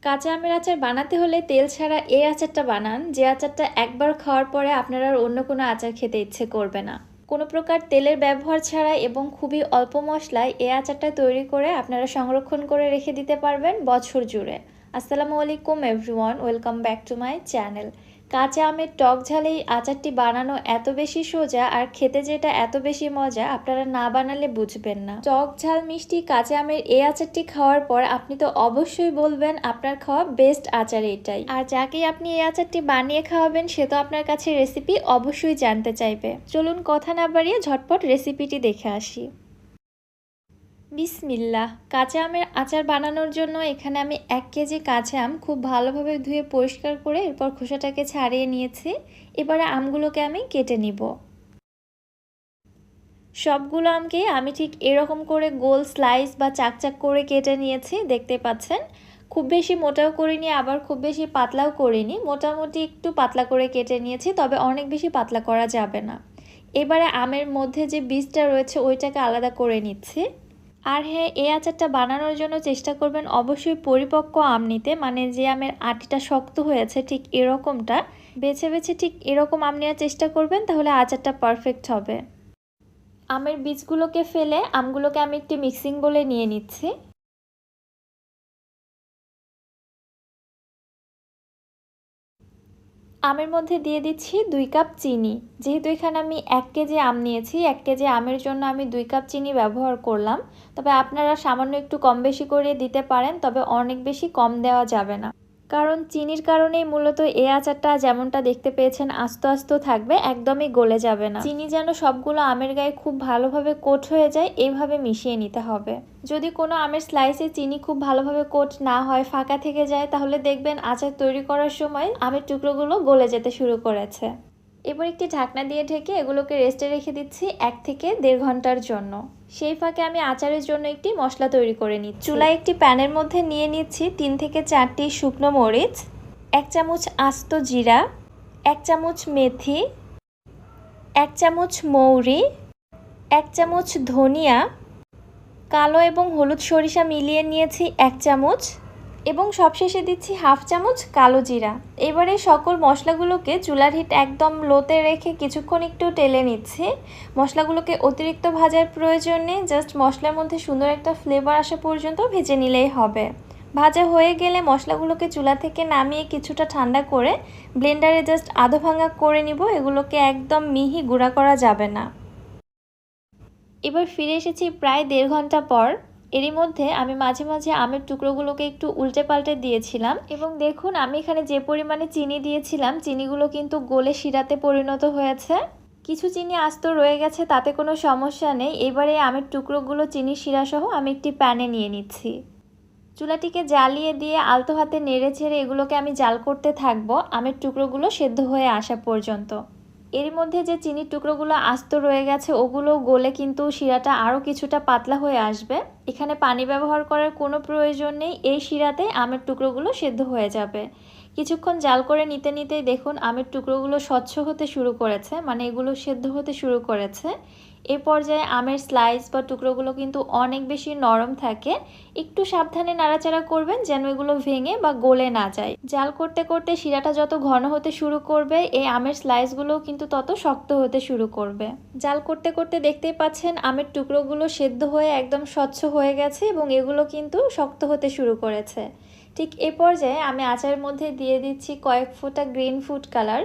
কাঁচা আমের আচার বানাতে হলে তেল ছাড়া এই আচারটা বানান, যে আচারটা একবার খাওয়ার পরে আপনার আর অন্য কোনো আচার খেতে ইচ্ছে করবে না। কোনো প্রকার তেলের ব্যবহার ছাড়া এবং খুবই অল্প মশলায় এই আচারটা তৈরি করে আপনারা সংরক্ষণ করে রেখে দিতে পারবেন বছর জুড়ে। আসসালামু আলাইকুম everyone, welcome back to my channel. কাঁচা আমের টক ঝাল এই আচারটি বানানো এত বেশি সোজা, আর খেতে যেটা এত বেশি মজা আপনারা না বানালে বুঝবেন না। টক ঝাল মিষ্টি কাঁচা আমের এই আচারটি খাওয়ার পর আপনি তো অবশ্যই বলবেন আপনার খাওয়া বেস্ট আচার এটাই। আর যাকেই আপনি এই আচারটি বানিয়ে খাওয়াবেন সে তো আপনার কাছে রেসিপি অবশ্যই জানতে চাইবে। চলুন কথা না বাড়িয়ে ঝটপট রেসিপিটি দেখে আসি। বিসমিল্লাহ। কাঁচা আমের আচার বানানোর জন্য এখানে আমি 1 কেজি কাঁচা আম খুব ভালোভাবে ধুয়ে পরিষ্কার করে এরপর খোসাটাকে ছাড়িয়ে নিয়েছি। এবারে আমগুলোকে আমি কেটে নিব। সবগুলো আমকে আমি ঠিক এরকম করে গোল স্লাইস বা চাকচাক করে কেটে নিয়েছি, দেখতে পাচ্ছেন। খুব বেশি মোটাও করিনি, আবার খুব বেশি পাতলাও করিনি, মোটামুটি একটু পাতলা করে কেটে নিয়েছি, তবে অনেক বেশি পাতলা করা যাবে না। এবারে আমের মধ্যে যে বীজটা রয়েছে ওইটাকে আলাদা করে নিচ্ছি। আর হ্যাঁ, এই আচারটা বানানোর জন্য চেষ্টা করবেন অবশ্যই পরিপক্ক আম নিতে, মানে যে আমের আটিটা শক্ত হয়েছে ঠিক এরকমটা বেছে বেছে ঠিক এরকম আম নেওয়ার চেষ্টা করবেন, তাহলে আচারটা পারফেক্ট হবে। আমের বীজগুলোকে ফেলে আমগুলোকে আমি একটি মিক্সিং বোলে নিয়ে নিচ্ছি। আমের মধ্যে দিয়ে দিচ্ছি 2 কাপ চিনি। যেহেতু এখানে আমি 1 কেজি আম নিয়েছি, 1 কেজি আমের জন্য আমি 2 কাপ চিনি ব্যবহার করলাম। তবে আপনারা সামান্য একটু কম বেশি করে দিতে পারেন, তবে অনেক বেশি কম দেওয়া যাবে না, কারণ চিনির কারণেই মূলত এই আচারটা যেমনটা দেখতে পেয়েছেন আস্ত আস্ত থাকবে, একদমই গলে যাবে না। চিনি যেন সবগুলো আমের গায়ে খুব ভালোভাবে কোট হয়ে যায়, এইভাবে মিশিয়ে নিতে হবে। যদি কোনো আমের স্লাইসে চিনি খুব ভালোভাবে কোট না হয়, ফাঁকা থেকে যায়, তাহলে দেখবেন আচার তৈরি করার সময় আমের টুকরোগুলো গলে যেতে শুরু করেছে। এবার একটি ঢাকনা দিয়ে ঢেকে এগুলোকে রেস্টে রেখে দিচ্ছি 1 থেকে 1.5 ঘন্টার জন্য। সেই ফাঁকে আমি আচারের জন্য একটি মশলা তৈরি করে নিচ্ছি। চুলায় একটি প্যানের মধ্যে নিয়ে নিচ্ছি 3 থেকে 4টি শুকনো মরিচ, 1 চামচ আস্ত জিরা, 1 চামচ মেথি, 1 চামচ মৌরি, 1 চামচ ধনিয়া, কালো এবং হলুদ সরিষা মিলিয়ে নিয়েছি 1 চামচ, এবং সবশেষে দিচ্ছি 1/2 চামচ কালো জিরা। এবারে সকল মশলাগুলোকে চুলার হিট একদম লোতে রেখে কিছুক্ষণ একটু টেলে নিচ্ছি। মশলাগুলোকে অতিরিক্ত ভাজার প্রয়োজন নেই, জাস্ট মশলার মধ্যে সুন্দর একটা ফ্লেভার আসা পর্যন্ত ভেজে নিলেই হবে। ভাজা হয়ে গেলে মশলাগুলোকে চুলা থেকে নামিয়ে কিছুটা ঠান্ডা করে ব্লেন্ডারে জাস্ট আধো ভাঙা করে নিব। এগুলোকে একদম মিহি গুঁড়া করা যাবে না। এবার ফিরে এসেছি প্রায় 1.5 ঘন্টা পর। এরই মধ্যে আমি মাঝে মাঝে আমের টুকরোগুলোকে একটু উল্টে পাল্টে দিয়েছিলাম, এবং দেখুন আমি এখানে যে পরিমাণে চিনি দিয়েছিলাম চিনিগুলো কিন্তু গলে শিরাতে পরিণত হয়েছে। কিছু চিনি আস্ত রয়ে গেছে, তাতে কোনো সমস্যা নেই। এবারে আমের টুকরোগুলো চিনি শিরা সহ আমি একটি প্যানে নিয়ে নিচ্ছি। চুলাটিকে জ্বালিয়ে দিয়ে আলতো হাতে নেড়ে ছেড়ে এগুলোকে আমি জাল করতে থাকবো আমের টুকরোগুলো সেদ্ধ হয়ে আসা পর্যন্ত। এর মধ্যে যে চিনির টুকরোগুলো আস্ত রয়ে গেছে ওগুলো গলে কিন্তু শিরাটা আরও কিছুটা পাতলা হয়ে আসবে। এখানে পানি ব্যবহার করার কোনো প্রয়োজন নেই, এই শিরাতে আমের টুকরোগুলো সেদ্ধ হয়ে যাবে। কিছুক্ষণ জাল করে নিতে নিতেই দেখুন আমের টুকরোগুলো স্বচ্ছ হতে শুরু করেছে, মানে এগুলো সেদ্ধ হতে শুরু করেছে। এই পর্যায়ে আমের স্লাইস বা টুকরোগুলো কিন্তু অনেক বেশি নরম থাকে। একটু সাবধানে নাড়াচাড়া করবেন যেন এগুলো ভেঙে বা গলে না যায়। জাল করতে করতে শিরাটা যত ঘন হতে শুরু করবে এই আমের স্লাইসগুলোও কিন্তু তত শক্ত হতে শুরু করবে। জাল করতে করতে দেখতেই পাচ্ছেন আমের টুকরোগুলো সেদ্ধ হয়ে একদম স্বচ্ছ হয়ে গেছে এবং এগুলো কিন্তু শক্ত হতে শুরু করেছে। ঠিক এ পর্যায়ে আমি আচারের মধ্যে দিয়ে দিচ্ছি কয়েক ফোঁটা গ্রিন ফুড কালার।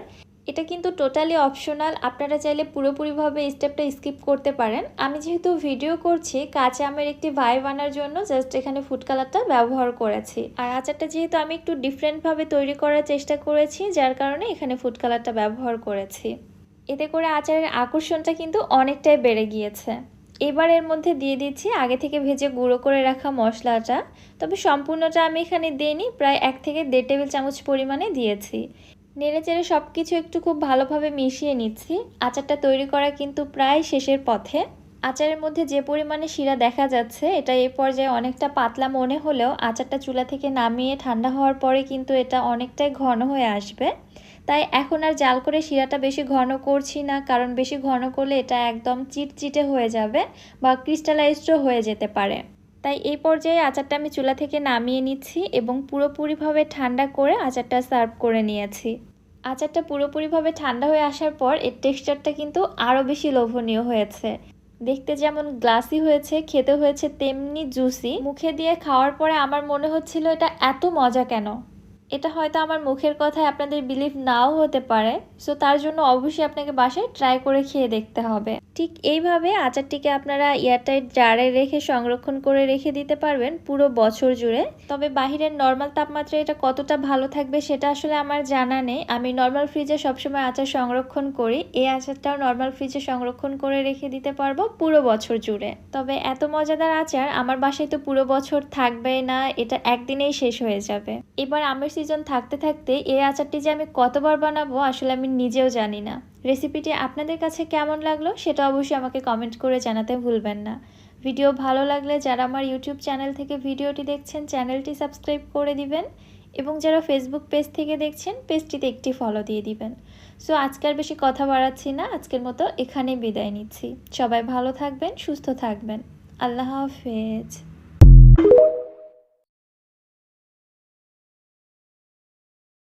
এটা কিন্তু টোটালি অপশনাল, আপনারা চাইলে পুরোপুরিভাবে স্টেপটা স্কিপ করতে পারেন। আমি যেহেতু ভিডিও করছি কাঁচা আমের একটি ভাইব আনার জন্য জাস্ট এখানে ফুড কালারটা ব্যবহার করেছি। আর আচারটা যেহেতু আমি একটু ডিফারেন্টভাবে তৈরি করার চেষ্টা করেছি, যার কারণে এখানে ফুড কালারটা ব্যবহার করেছি। এতে করে আচারের আকর্ষণটা কিন্তু অনেকটাই বেড়ে গিয়েছে। এবার এর মধ্যে দিয়ে দিচ্ছি আগে থেকে ভেজে গুঁড়ো করে রাখা মশলাটা, তবে সম্পূর্ণটা আমি এখানে দিইনি, প্রায় 1 থেকে 1.5 টেবিল চামচ পরিমাণে দিয়েছি। নেড়েচেড়ে সব কিছু একটু খুব ভালোভাবে মিশিয়ে নিচ্ছি। আচারটা তৈরি করা কিন্তু প্রায় শেষের পথে। আচারের মধ্যে যে পরিমাণে শিরা দেখা যাচ্ছে এটা এই পর্যায়ে অনেকটা পাতলা মনে হলেও আচারটা চুলা থেকে নামিয়ে ঠান্ডা হওয়ার পরে কিন্তু এটা অনেকটাই ঘন হয়ে আসবে। তাই এখন আর জাল করে শিরাটা বেশি ঘন করছি না, কারণ বেশি ঘন করলে এটা একদম চিটচিটে হয়ে যাবে বা ক্রিস্টালাইজডও হয়ে যেতে পারে। তাই এই পর্যায়ে আচারটা আমি চুলা থেকে নামিয়ে নিচ্ছি এবং পুরোপুরিভাবে ঠান্ডা করে আচারটা সার্ভ করে নিয়েছি। আচারটা পুরোপুরিভাবে ঠান্ডা হয়ে আসার পর এর টেক্সচারটা কিন্তু আরও বেশি লোভনীয় হয়েছে। দেখতে যেমন গ্লাসি হয়েছে, খেতে হয়েছে তেমনি জুসি। মুখে দিয়ে খাওয়ার পরে আমার মনে হচ্ছিল এটা এত মজা কেন। এটা হয়তো আমার মুখের কথায় আপনাদের বিলিভ নাও হতে পারে, সো তার জন্য অবশ্যই আপনাকে বাসায় ট্রাই করে খেয়ে দেখতে হবে। ঠিক এইভাবে আচারটিকে আপনারা এয়ারটাইট জারে রেখে সংরক্ষণ করে রেখে দিতে পারবেন পুরো বছর জুড়ে। তবে বাহিরের নর্মাল তাপমাত্রায় এটা কতটা ভালো থাকবে সেটা আসলে আমার জানা নেই। আমি নর্মাল ফ্রিজে সবসময় আচার সংরক্ষণ করি, এই আচারটাও নর্মাল ফ্রিজে সংরক্ষণ করে রেখে দিতে পারবো পুরো বছর জুড়ে। তবে এত মজাদার আচার আমার বাসায় তো পুরো বছর থাকবেই না, এটা একদিনেই শেষ হয়ে যাবে। এবার আমের সিজন থাকতে থাকতে এই আচারটি যে আমি কতবার বানাবো আসলে আমি নিজেও জানি না। রেসিপিটি আপনাদের কাছে কেমন লাগলো সেটা অবশ্যই আমাকে কমেন্ট করে জানাতে ভুলবেন না। ভিডিও ভালো লাগলে যারা আমার ইউটিউব চ্যানেল থেকে ভিডিওটি দেখছেন চ্যানেলটি সাবস্ক্রাইব করে দিবেন এবং যারা ফেসবুক পেজ থেকে দেখছেন পেজটিতে একটি ফলো দিয়ে দিবেন। সো আজকের বেশি কথা বাড়াচ্ছি না, আজকের মতো এখানেই বিদায় নিচ্ছি। সবাই ভালো থাকবেন, সুস্থ থাকবেন। আল্লাহ হাফেজ।